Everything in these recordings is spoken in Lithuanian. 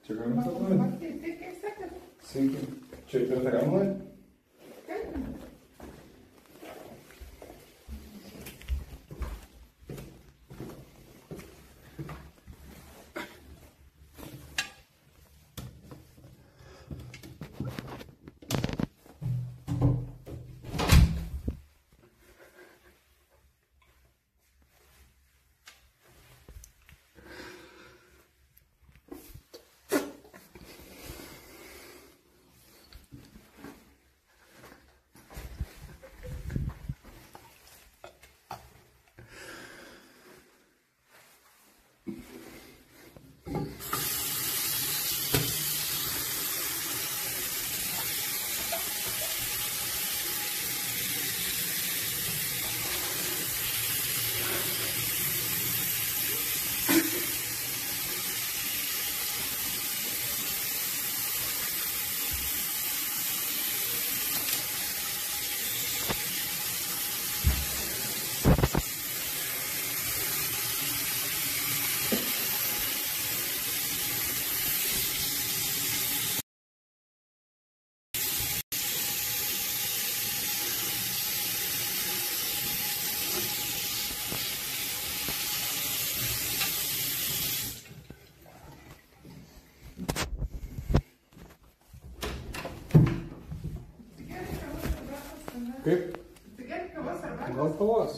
Čia galima atnaujinti? Sveiki. Čia ir tai galima? Kaip? Gal kavos?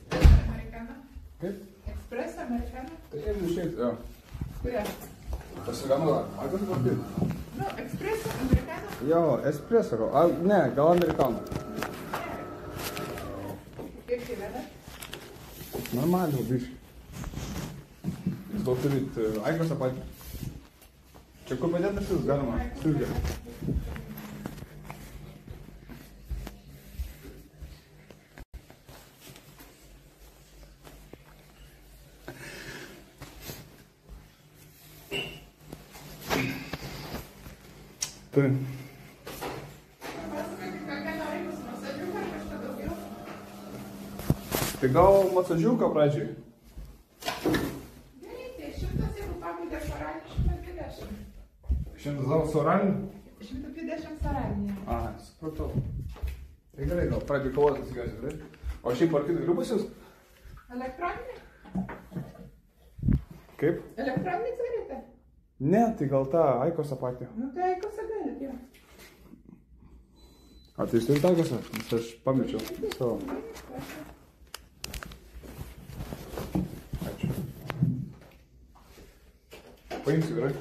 Espresso americano. Kaip? Espresso americano. Tai jeigu šiaip, jo. Kuria? Pasigano, ar kas vartai? No, espresso americano. Jo, espresso gal. Ne, gal amerikano. Kiek gyvena? Normaliai, biškai. Jūs gal turit aikosą patį. Čia kur padėtas jūs galima? Siūlė. Tai. Tai gal masažiuką pradžiai? Gerai, tai 100, jeigu pabūdė šoralinį, 120. 100 soralinį? 120 soralinį. Aha, supratau. Tai gerai, gal pradžiai kavos atsigersit, tai? O šiaip ar kitai griubas jūs? Elektroninė? Kaip? Elektroninė cigaretė? Ne, tai gal tą aikosą patį. Nu tai aikosą galit, jo. A, tai jūs turite aikosą? Nes aš pamečiau savo. Ačiū. Paimsiu, gerai?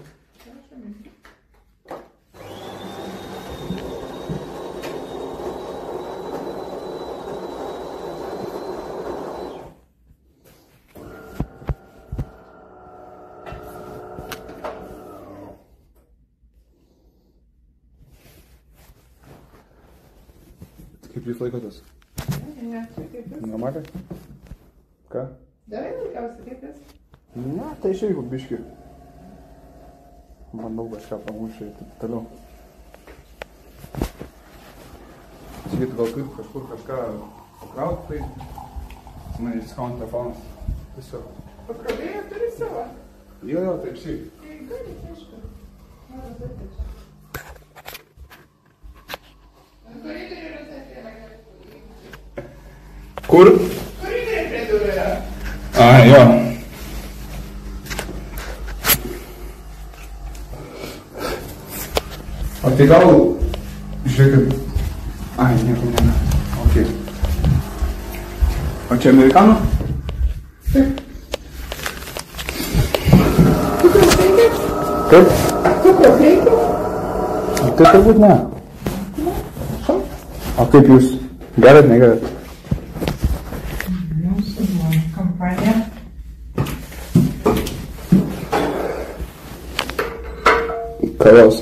Kaip jūs laikotės? Ne, čia kaip vis. Normaliai? Ką? Darai laikausi kaip vis. Na, tai šiaip biški. Bandau kažką pamušę ir taip toliau. Sakytų, gal kaip kažkur kažką pakraut, tai mane diskaunti telefonas. Tiesiog. Pakrovėją turi savo. Jo, taip šiaip. Tai gali, aišku. Noriu darytis. Koridorių rozetė yra gerai. Kur? Koridorių prie durų yra. A, jo. O tai gal, žiūrėkit, ai, nieko nėra, okei. O čia amerikano? Taip. Kaip? Cukraus reikia? Tai turbūt ne. O kaip jūs? Gerat, negerat? Mūsų kompanija. Kavos.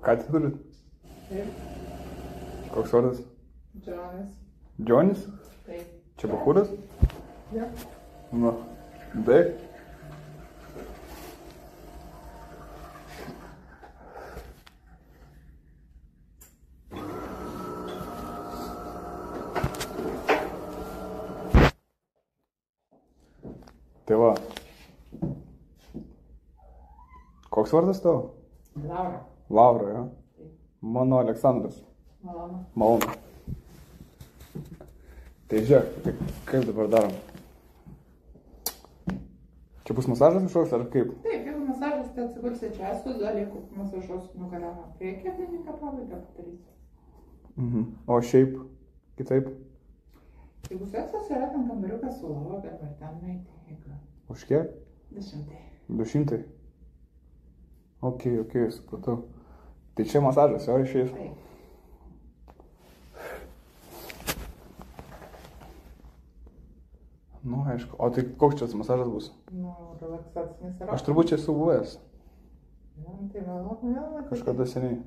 Ką tai turit? Taip. Koks vardas? Džonas. Džonis? Taip. Čia Bachūras? Jo. Nu. Taip. Tai va. Koks vardas tavo? Laura. Laura, ja? Mano Aleksandras. Malonu. Malonu. Tai žiūrėk, tai kaip dabar darom? Čia bus masažas kažkoks ar kaip? Taip, jeigu masažas, tai atsigulsi čia, esu dalykų masažuos nugarą priekį, kliniką pabaigą padarysiu. O šiaip, kitaip? Jeigu seksas yra ten kambariukas su lova, galima ir ten nueiti, jeigu... Už kiek? 200. 200? Ok, supratau. Tai čia masažas, jo, išėjus? Taip. Nu, aišku. O tai koks čia masažas bus? Nu, relaksacinis yra. Aš turbūt čia esu buvęs. Ja, tai vėl. Kažkada seniai.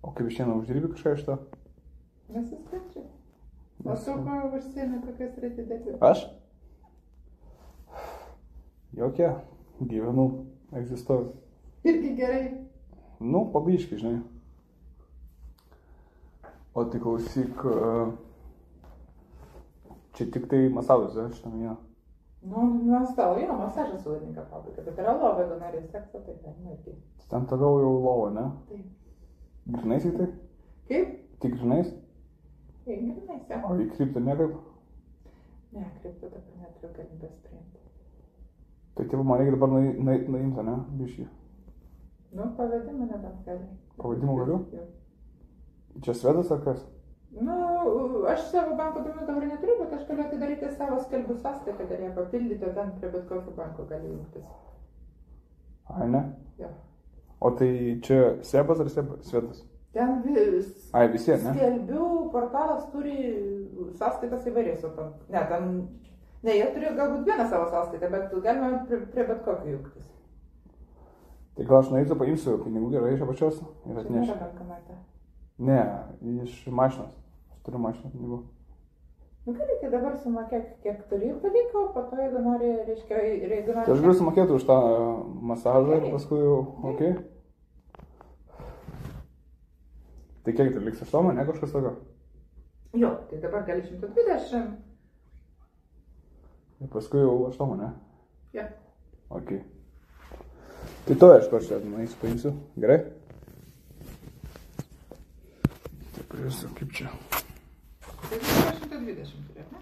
O kaip šiandien uždirbi kažką iš to? Nesiskaičiu. O tu ko užsiemi, kokias reikia dėti? Aš? Jokia. Gyvenu, egzistuoju. Irgi gerai. Nu, pabiškai, žinai. O tai klausyk, čia tik tai masažas, šitą minėjau. Nu, nuostabu, jo, masažas su laiminga pabaiga, bet yra lova, jeigu norės seksą, tai galima irgi. Ten toliau jau lova, ne? Taip. Grinais į tai? Kaip? Tik grinais? Taip, grinais, ja. O į kriptą nekaip? Ne, kriptą dabar neturiu galimybės priimti. Tai tėvų man reikia dabar nuimti, ne? Biškį. Nu, pavadimą nebent gali. Pavadimą galiu? Čia svedas ar kas? Nu, aš savo banko duomenų dabar neturiu, bet aš galiu atidaryti savo skelbių sąskaitą, gali ją papildyti, o ten prie bet kokio banko gali jungtis. Ai, ne? Jo. O tai čia sebas ar svetas? Ten vis... Ai, visi, ne? Skelbių portalas turi sąskaitas įvairias, o ten... Ne, ten... Ne, jie turi galbūt vieną savo sąskaitą, bet galima prie bet kokio jungtis. Tai gal aš nueisiu, paimsiu pinigų gerai iš apačios ir Čia atnešiu. nėra bankomatą. Ne, iš mašinos. Aš turiu mašiną pinigų. Nu gerai, tai dabar sumokėk, kiek turi ir paliko, po to, jeigu nori, reiškia, jeigu nori... Tai aš galiu sumokėti už tą masažą ir paskui jau, okei. Tai kiek tai liks 8, ne kažkas tokio? Jo, tai dabar gali 120. Ir paskui jau 8, ne? Jo. Okei. Tai to aš kažką nueisiu, paimsiu. Gerai? Tai pažiūrėsiu, kaip čia. Tai 120 turi, ne?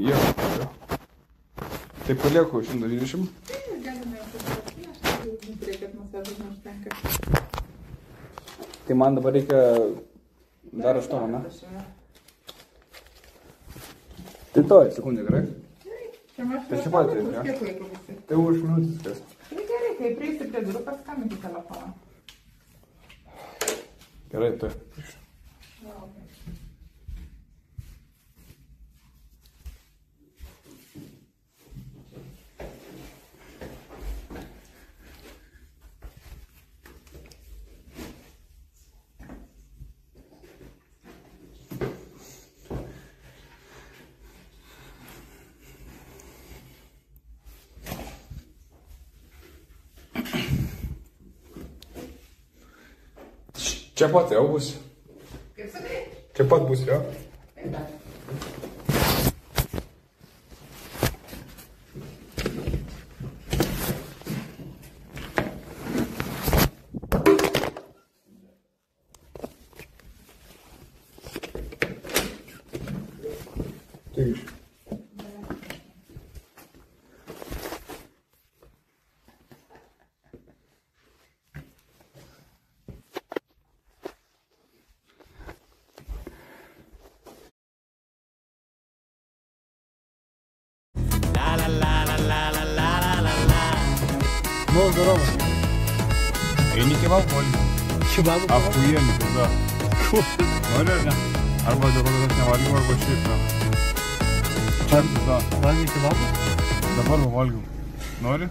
Jo. Tai palieku 120. Tai galime jau pasipriešti, tai kad masažas neužtenka. Tai man dabar reikia dar 8, ne? Tai to, sekundė, gerai? Tai čia pat, ne? Kiek laiko visi? Tai už minutės kas. Tai gerai, kai prieisi prie durų, paskambinti telefoną. Gerai, tai. Čia pat jau bus. Kaip sakai? Čia pat bus, jo. Taip, dar. Taip. Ну, здорово. Eini kebab valgyti. Kebabų? Ахуєнно, да. Nori, ne? Arba dėl to, kad aš nevalgiau, arba šiaip, ne? Čia, da. Valgai kebabų? Dabar valgiau. Nori?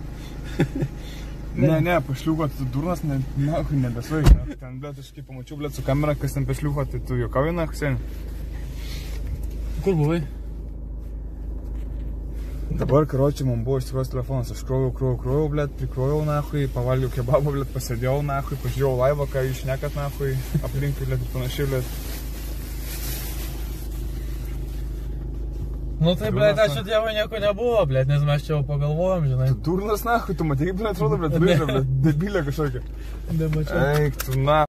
Ne, pašliuko, tu durnas, nahui, nebesvaik. Ten, blėt, aš kaip pamačiau, blėt, su kamera, kas ten pašliuko, tai tu juokauji, na, Kseni? Kur buvai? Dabar, karočiui, man buvo išsikrovęs telefonas, aš krovau, blėt, prikrovau, nahui, pavalgiau kebabą, blėt, pasėdėjau, nahui, pažiūrėjau laivą, ką jūs šnekat, nahui, aplinkui, blėt, ir panašiai, blėt. Nu tai, blėt, ačiū Dievui nieko nebuvo, blėt, nes mes čia jau pagalvojom, žinai. Tu durnas, nahui, tu matai, blėt, atrodo, blėt, blėt, debilė kažkokia. Nemačiau. Eik, tu, na.